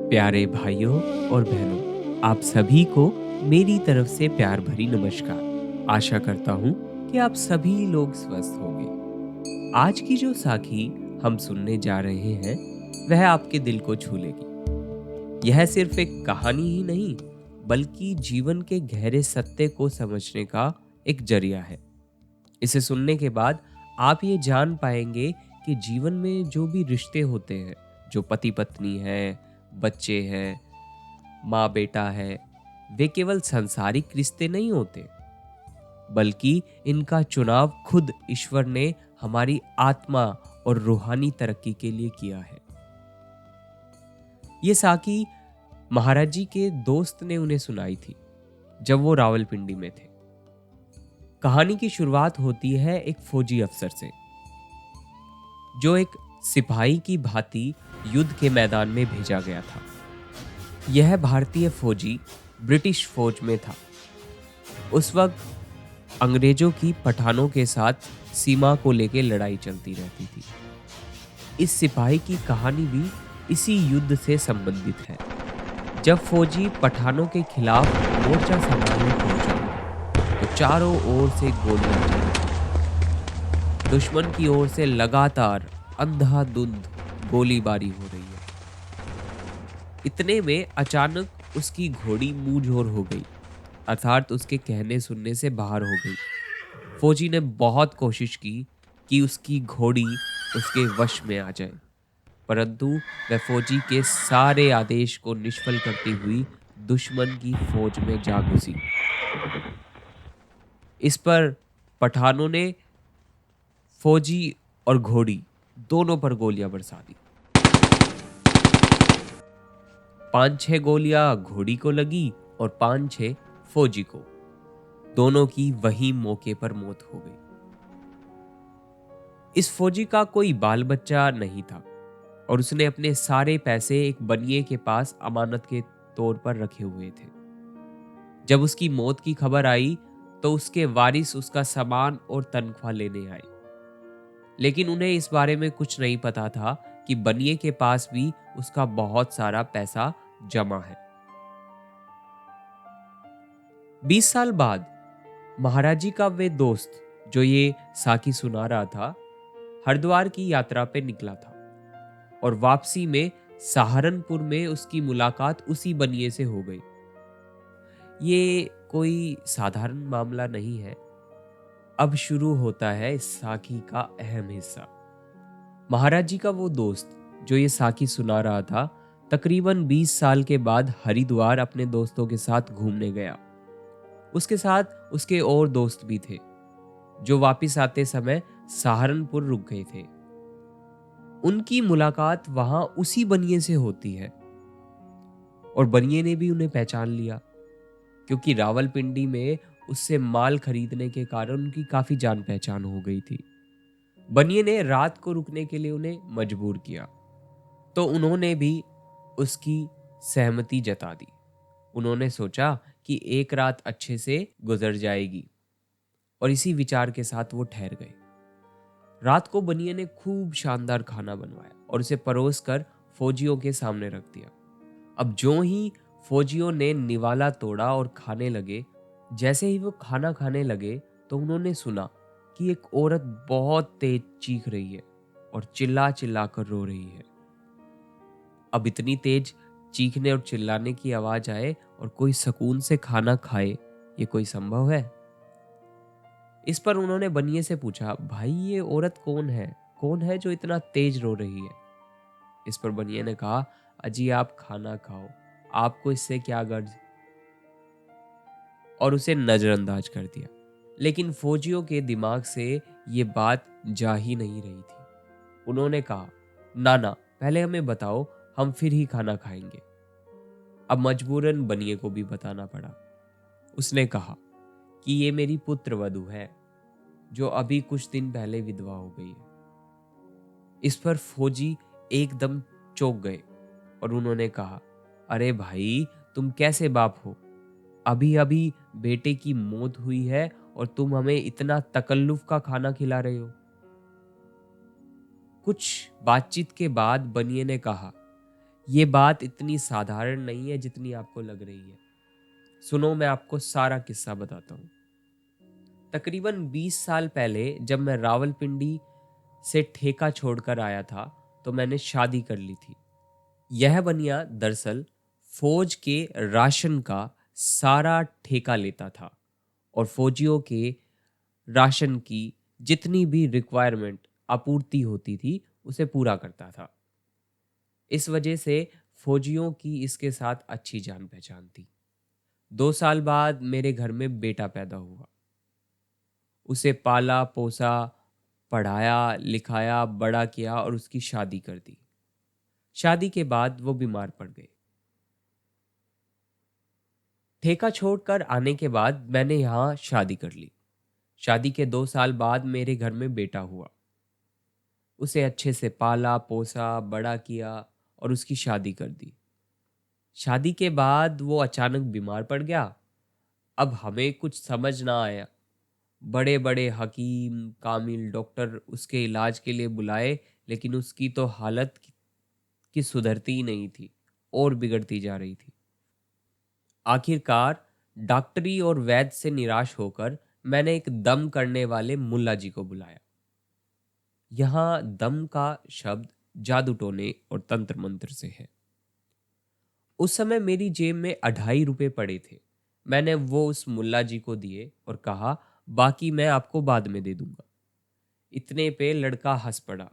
प्यारे भाइयों और बहनों, आप सभी को मेरी तरफ से प्यार भरी नमस्कार। आशा करता हूँ कि आप सभी लोग स्वस्थ होंगे। आज की जो साखी हम सुनने जा रहे हैं, वह आपके दिल को छू लेगी। यह सिर्फ एक कहानी ही नहीं, बल्कि जीवन के गहरे सत्य को समझने का एक जरिया है। इसे सुनने के बाद आप ये जान पाएंगे कि जीवन में जो भी रिश्ते होते हैं, जो पति पत्नी है, बच्चे हैं, माँ बेटा है, वे केवल सांसारिक रिश्ते नहीं होते, बल्कि इनका चुनाव खुद ईश्वर ने हमारी आत्मा और रूहानी तरक्की के लिए किया है। ये साकी महाराज जी के दोस्त ने उन्हें सुनाई थी जब वो रावलपिंडी में थे। कहानी की शुरुआत होती है एक फौजी अफसर से, जो एक सिपाही की भांति युद्ध के मैदान में भेजा गया था। यह भारतीय फौजी ब्रिटिश फौज में था। उस वक्त अंग्रेजों की पठानों के साथ सीमा को लेकर लड़ाई चलती रहती थी। इस सिपाही की कहानी भी इसी युद्ध से संबंधित है। जब फौजी पठानों के खिलाफ मोर्चा संभालने पहुंचा, तो चारों ओर से गोलियां चली। दुश्मन की ओर से लगातार अंधाधुंध गोलीबारी हो रही है। इतने में अचानक उसकी घोड़ी मुंहझोर हो गई, अर्थात उसके कहने सुनने से बाहर हो गई। फौजी ने बहुत कोशिश की कि उसकी घोड़ी उसके वश में आ जाए, परंतु वह फौजी के सारे आदेश को निष्फल करती हुई दुश्मन की फौज में जा घुसी। इस पर पठानों ने फौजी और घोड़ी दोनों पर गोलियां बरसा दी। 5-6 गोलियां घोड़ी को लगी और 5-6 फौजी को। दोनों की वही मौके पर मौत हो गई। इस फौजी का कोई बाल बच्चा नहीं था और उसने अपने सारे पैसे एक बनिए के पास अमानत के तौर पर रखे हुए थे। जब उसकी मौत की खबर आई, तो उसके वारिस उसका सामान और तनख्वाह लेने आए, लेकिन उन्हें इस बारे में कुछ नहीं पता था कि बनिए के पास भी उसका बहुत सारा पैसा जमा है। 20 साल बाद महाराज जी का वे दोस्त, जो ये साखी सुना रहा था, हरिद्वार की यात्रा पे निकला था और वापसी में सहारनपुर में उसकी मुलाकात उसी बनिए से हो गई। ये कोई साधारण मामला नहीं है। अब शुरू होता है इस साखी का अहम हिस्सा। महाराज जी का वो दोस्त, जो ये साखी सुना रहा था, तकरीबन 20 साल के बाद हरिद्वार अपने दोस्तों के साथ घूमने गया। उसके साथ उसके और दोस्त भी थे, जो वापस आते समय सहारनपुर रुक गए थे। उनकी मुलाकात वहां उसी बनिए से होती है और बनिए ने भी उन्हें पहचान लिया, क्योंकि रावलपिंडी में उससे माल खरीदने के कारण उनकी काफी जान पहचान हो गई थी। बनिए ने रात को रुकने के लिए उन्हें मजबूर किया, तो उन्होंने भी उसकी सहमति जता दी। उन्होंने सोचा कि एक रात अच्छे से गुजर जाएगी और इसी विचार के साथ वो ठहर गए। रात को बनिए ने खूब शानदार खाना बनवाया और उसे परोस कर फौजियों के सामने रख दिया। अब जो ही फौजियों ने निवाला तोड़ा और खाने लगे, जैसे ही वो खाना खाने लगे, तो उन्होंने सुना कि एक औरत बहुत तेज चीख रही है और चिल्ला चिल्ला कर रो रही है। अब इतनी तेज चीखने और चिल्लाने की आवाज आए और कोई सुकून से खाना खाए, ये कोई संभव है? इस पर उन्होंने बनिए से पूछा, भाई ये औरत कौन है? कौन है जो इतना तेज रो रही है? इस पर बनिए ने कहा, अजी आप खाना खाओ, आपको इससे क्या गर्ज, और उसे नजरअंदाज कर दिया। लेकिन फौजियों के दिमाग से ये बात जा ही नहीं रही थी। उन्होंने कहा, ना ना, पहले हमें बताओ, हम फिर ही खाना खाएंगे। अब मजबूरन बनिए को भी बताना पड़ा। उसने कहा कि ये मेरी पुत्र वधू है, जो अभी कुछ दिन पहले विधवा हो गई है। इस पर फौजी एकदम चौंक गए और उन्होंने कहा, अरे भाई, तुम कैसे बाप हो? अभी अभी बेटे की मौत हुई है और तुम हमें इतना तकल्लुफ का खाना खिला रहे हो। कुछ बातचीत के बाद बनिए ने कहा ये बात इतनी साधारण नहीं है जितनी आपको लग रही है। सुनो, मैं आपको सारा किस्सा बताता हूँ। तकरीबन 20 साल पहले जब मैं रावलपिंडी से ठेका छोड़कर आया था, तो मैंने शादी कर ली थी। यह बनिया दरअसल फौज के राशन का सारा ठेका लेता था और फौजियों के राशन की जितनी भी रिक्वायरमेंट आपूर्ति होती थी उसे पूरा करता था। इस वजह से फौजियों की इसके साथ अच्छी जान पहचान थी। 2 साल बाद मेरे घर में बेटा पैदा हुआ। उसे पाला पोसा, पढ़ाया लिखाया, बड़ा किया और उसकी शादी कर दी। शादी के बाद वो बीमार पड़ गए। ठेका छोड़कर आने के बाद मैंने यहाँ शादी कर ली। शादी के 2 साल बाद मेरे घर में बेटा हुआ। उसे अच्छे से पाला पोसा, बड़ा किया और उसकी शादी कर दी। शादी के बाद वो अचानक बीमार पड़ गया। अब हमें कुछ समझ ना आया। बड़े बड़े हकीम कामिल डॉक्टर उसके इलाज के लिए बुलाए, लेकिन उसकी तो हालत की सुधरती ही नहीं थी और बिगड़ती जा रही थी। आखिरकार डॉक्टरी और वैद्य से निराश होकर मैंने एक दम करने वाले मुल्ला जी को बुलाया। यहाँ दम का शब्द जादू टोने और तंत्र मंत्र से है। उस समय मेरी जेब में 2.5 रुपए पड़े थे। मैंने वो उस मुल्ला जी को दिए और कहा, बाकी मैं आपको बाद में दे दूंगा। इतने पे लड़का हंस पड़ा।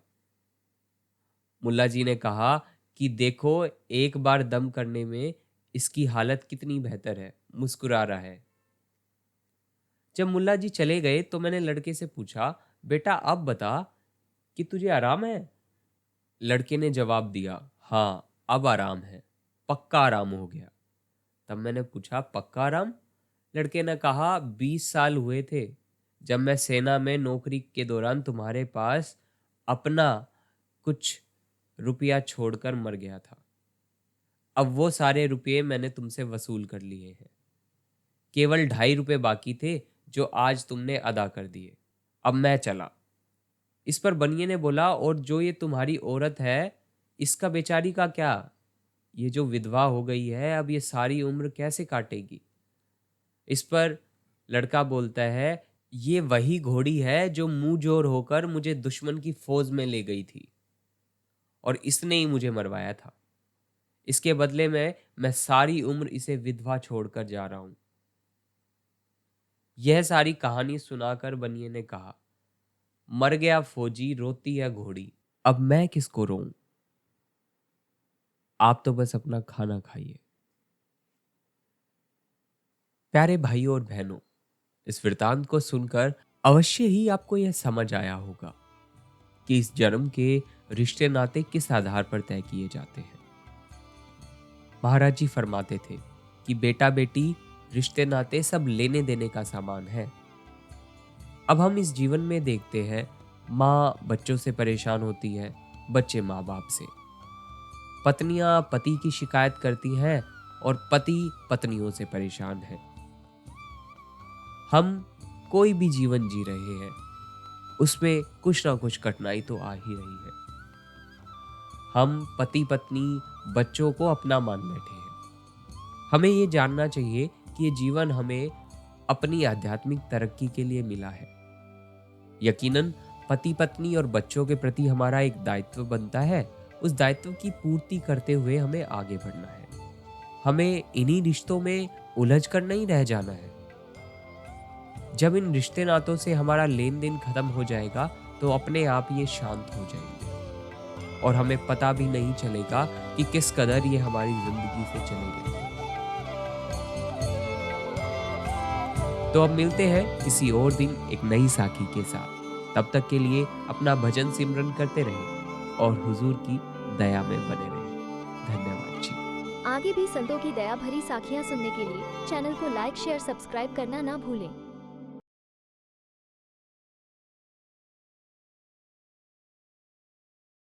मुल्ला जी ने कहा कि देखो, एक बार दम करने में इसकी हालत कितनी बेहतर है। मुस्कुरा रहा है। जब मुल्ला जी चले गए तो मैंने लड़के से पूछा, बेटा अब बता कि तुझे आराम है? लड़के ने जवाब दिया, हाँ अब आराम है, पक्का आराम हो गया। तब मैंने पूछा, पक्का आराम? लड़के ने कहा, 20 साल हुए थे जब मैं सेना में नौकरी के दौरान तुम्हारे पास अपना कुछ रुपया छोड़कर मर गया था। अब वो सारे रुपये मैंने तुमसे वसूल कर लिए हैं। केवल 2.5 रुपए बाकी थे जो आज तुमने अदा कर दिए। अब मैं चला। इस पर बनिए ने बोला, और जो ये तुम्हारी औरत है, इसका बेचारी का क्या? ये जो विधवा हो गई है, अब ये सारी उम्र कैसे काटेगी? इस पर लड़का बोलता है, ये वही घोड़ी है जो मुंह जोर होकर मुझे दुश्मन की फौज में ले गई थी और इसने ही मुझे मरवाया था। इसके बदले में मैं सारी उम्र इसे विधवा छोड़कर जा रहा हूं। यह सारी कहानी सुनाकर बनिए ने कहा, मर गया फौजी, रोती है घोड़ी, अब मैं किसको रोऊं? आप तो बस अपना खाना खाइए। प्यारे भाइयों और बहनों, इस वृतांत को सुनकर अवश्य ही आपको यह समझ आया होगा कि इस जन्म के रिश्ते नाते किस आधार पर तय किए जाते हैं। महाराज जी फरमाते थे कि बेटा बेटी रिश्ते नाते सब लेने देने का सामान है। अब हम इस जीवन में देखते हैं, माँ बच्चों से परेशान होती है, बच्चे माँ बाप से। पत्नियां पति की शिकायत करती हैं और पति पत्नियों से परेशान है। हम कोई भी जीवन जी रहे हैं, उसमें कुछ ना कुछ कठिनाई तो आ ही रही है। हम पति पत्नी बच्चों को अपना मान बैठे हैं। हमें ये जानना चाहिए कि ये जीवन हमें अपनी आध्यात्मिक तरक्की के लिए मिला है। यकीनन पति पत्नी और बच्चों के प्रति हमारा एक दायित्व बनता है। उस दायित्व की पूर्ति करते हुए हमें आगे बढ़ना है। हमें इन्हीं रिश्तों में उलझ कर नहीं रह जाना है। जब इन रिश्ते नातों से हमारा लेन देन खत्म हो जाएगा तो अपने आप ये शांत हो जाएंगे और हमें पता भी नहीं चलेगा कि किस कदर ये हमारी जिंदगी से चले गए। तो अब मिलते हैं किसी और दिन एक नई साखी के साथ। तब तक के लिए अपना भजन सिमरन करते रहें और हुजूर की दया में बने रहें। धन्यवाद जी। आगे भी संतों की दया भरी साखियां सुनने के लिए चैनल को लाइक शेयर सब्सक्राइब करना ना भूलें।